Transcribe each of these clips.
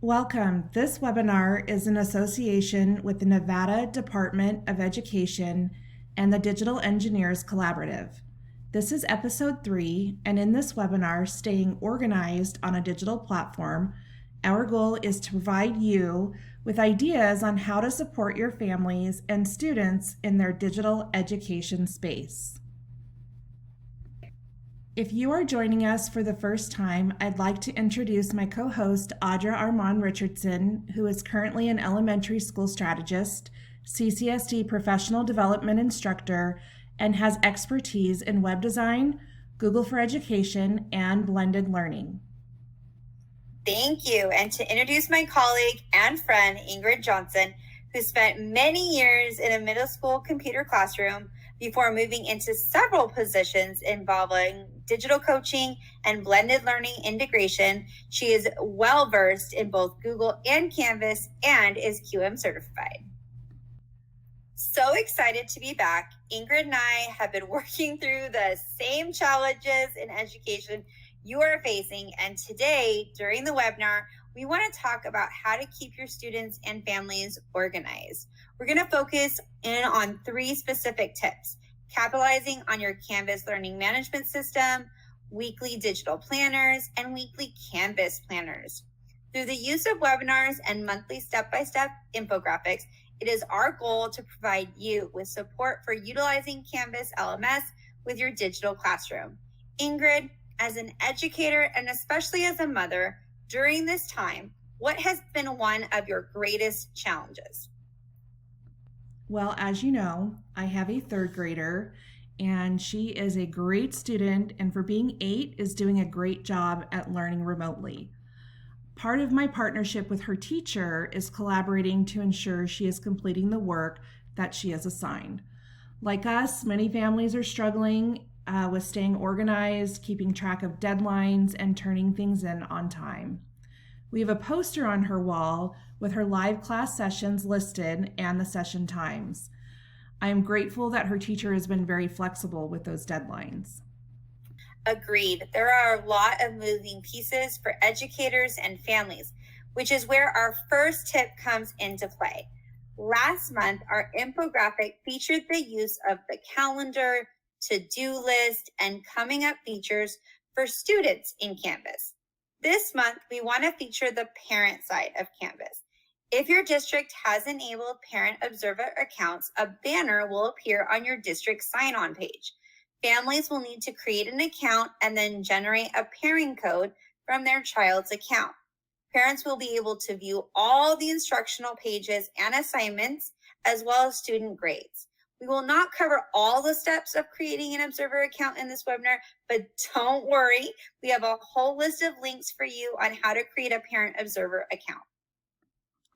Welcome. This webinar is in association with the Nevada Department of Education and the Digital Engineers Collaborative. This is episode 3, and in this webinar, Staying Organized on a Digital Platform, our goal is to provide you with ideas on how to support your families and students in their digital education space. If you are joining us for the first time, I'd like to introduce my co-host, Audra Armand Richardson, who is currently an elementary school strategist, CCSD professional development instructor, and has expertise in web design, Google for Education, and blended learning. Thank you. And to introduce my colleague and friend, Ingrid Johnson, who spent many years in a middle school computer classroom before moving into several positions involving digital coaching and blended learning integration. She is well versed in both Google and Canvas and is QM certified. So excited to be back. Ingrid and I have been working through the same challenges in education you are facing, and today during the webinar we want to talk about how to keep your students and families organized. We're going to focus in on 3 specific tips: capitalizing on your Canvas learning management system, weekly digital planners, and weekly Canvas planners. Through the use of webinars and monthly step-by-step infographics, it is our goal to provide you with support for utilizing Canvas LMS with your digital classroom. Ingrid, as an educator and especially as a mother, during this time, what has been one of your greatest challenges? Well, as you know, I have a 3rd grader, and she is a great student, and for being 8, is doing a great job at learning remotely. Part of my partnership with her teacher is collaborating to ensure she is completing the work that she is assigned. Like us, many families are struggling with staying organized, keeping track of deadlines, and turning things in on time. We have a poster on her wall with her live class sessions listed and the session times. I am grateful that her teacher has been very flexible with those deadlines. Agreed. There are a lot of moving pieces for educators and families, which is where our first tip comes into play. Last month, our infographic featured the use of the calendar, to-do list, and coming up features for students in Canvas. This month, we want to feature the parent side of Canvas. If your district has enabled Parent Observer accounts, a banner will appear on your district sign-on page. Families will need to create an account and then generate a pairing code from their child's account. Parents will be able to view all the instructional pages and assignments, as well as student grades. We will not cover all the steps of creating an Observer account in this webinar, but don't worry, we have a whole list of links for you on how to create a Parent Observer account.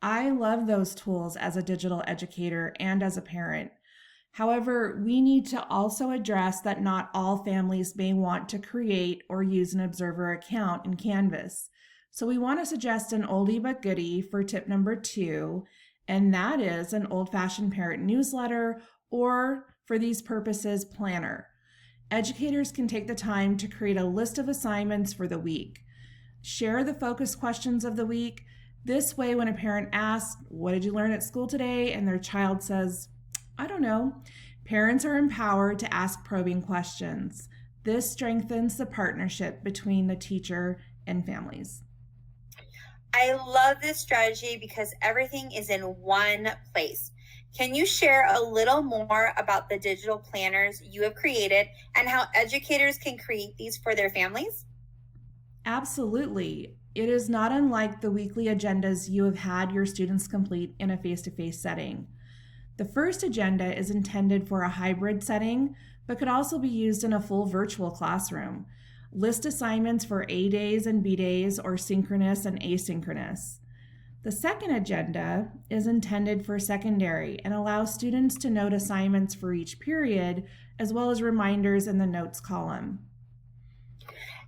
I love those tools as a digital educator and as a parent. However, we need to also address that not all families may want to create or use an Observer account in Canvas. So we want to suggest an oldie but goodie for tip number 2, and that is an old-fashioned parent newsletter, or for these purposes, planner. Educators can take the time to create a list of assignments for the week. Share the focus questions of the week. This way, when a parent asks, "What did you learn at school today?" and their child says, "I don't know," parents are empowered to ask probing questions. This strengthens the partnership between the teacher and families. I love this strategy because everything is in one place. Can you share a little more about the digital planners you have created and how educators can create these for their families? Absolutely. It is not unlike the weekly agendas you have had your students complete in a face-to-face setting. The first agenda is intended for a hybrid setting, but could also be used in a full virtual classroom. List assignments for A days and B days, or synchronous and asynchronous. The second agenda is intended for secondary and allows students to note assignments for each period, as well as reminders in the notes column.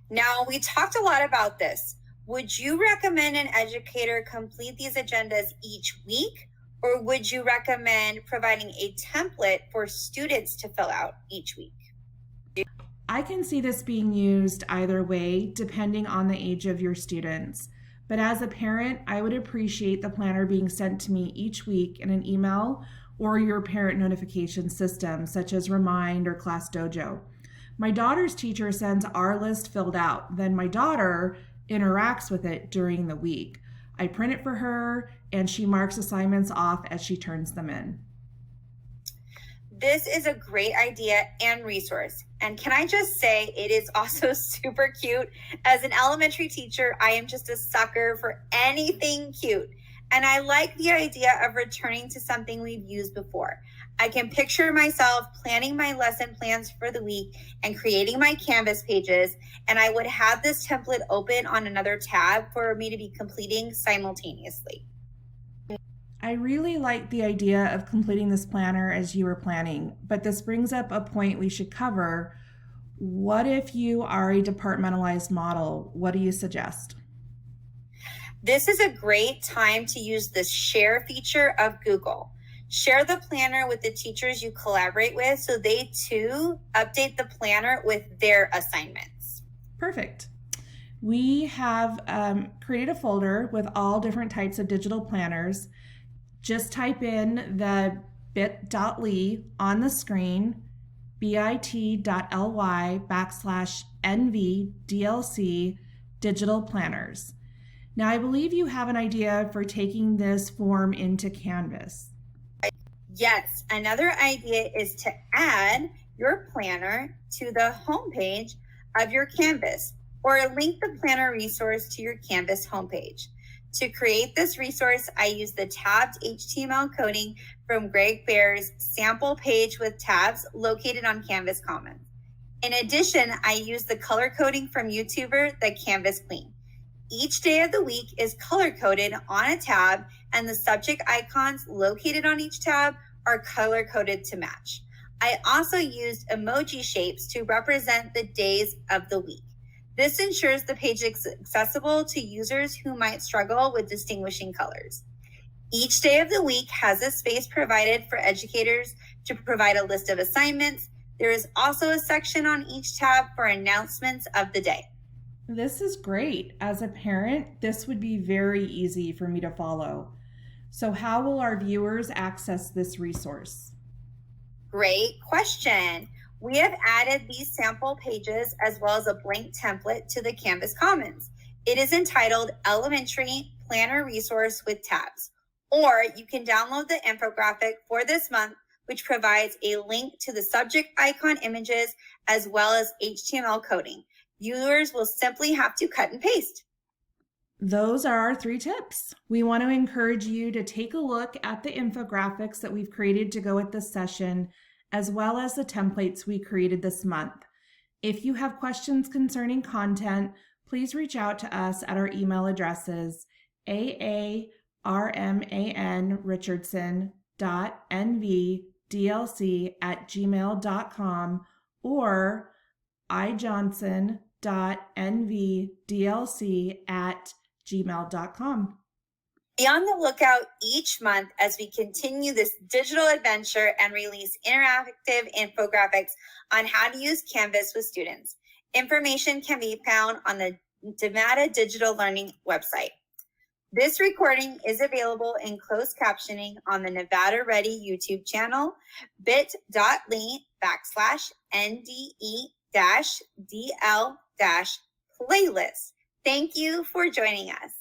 Now, we talked a lot about this. Would you recommend an educator complete these agendas each week, or would you recommend providing a template for students to fill out each week? I can see this being used either way, depending on the age of your students. But as a parent, I would appreciate the planner being sent to me each week in an email or your parent notification system, such as Remind or Class Dojo. My daughter's teacher sends our list filled out. Then my daughter interacts with it during the week. I print it for her and she marks assignments off as she turns them in. This is a great idea and resource. And can I just say, it is also super cute. As an elementary teacher, I am just a sucker for anything cute. And I like the idea of returning to something we've used before. I can picture myself planning my lesson plans for the week and creating my Canvas pages, and I would have this template open on another tab for me to be completing simultaneously. I really like the idea of completing this planner as you were planning, but this brings up a point we should cover. What if you are a departmentalized model? What do you suggest? This is a great time to use the share feature of Google. Share the planner with the teachers you collaborate with so they too update the planner with their assignments. Perfect. We have created a folder with all different types of digital planners. Just type in the bit.ly on the screen, bit.ly/NVDLC digital planners. Now, I believe you have an idea for taking this form into Canvas. Yes, another idea is to add your planner to the homepage of your Canvas or link the planner resource to your Canvas homepage. To create this resource, I use the tabbed HTML coding from Greg Bear's sample page with tabs located on Canvas Commons. In addition, I use the color coding from YouTuber The Canvas Queen. Each day of the week is color coded on a tab, and the subject icons located on each tab are color coded to match. I also used emoji shapes to represent the days of the week. This ensures the page is accessible to users who might struggle with distinguishing colors. Each day of the week has a space provided for educators to provide a list of assignments. There is also a section on each tab for announcements of the day. This is great. As a parent, this would be very easy for me to follow. So how will our viewers access this resource? Great question. We have added these sample pages as well as a blank template to the Canvas Commons. It is entitled Elementary Planner Resource with Tabs. Or you can download the infographic for this month, which provides a link to the subject icon images as well as HTML coding. Viewers will simply have to cut and paste. Those are our 3 tips. We want to encourage you to take a look at the infographics that we've created to go with this session, as well as the templates we created this month. If you have questions concerning content, please reach out to us at our email addresses, aaRmanRichardson.nvdlc@gmail.com or ijohnson.nvdlc@gmail.com. Be on the lookout each month as we continue this digital adventure and release interactive infographics on how to use Canvas with students. Information can be found on the Nevada Digital Learning website. This recording is available in closed captioning on the Nevada Ready YouTube channel, bit.ly/NDE-DL-playlist. Thank you for joining us.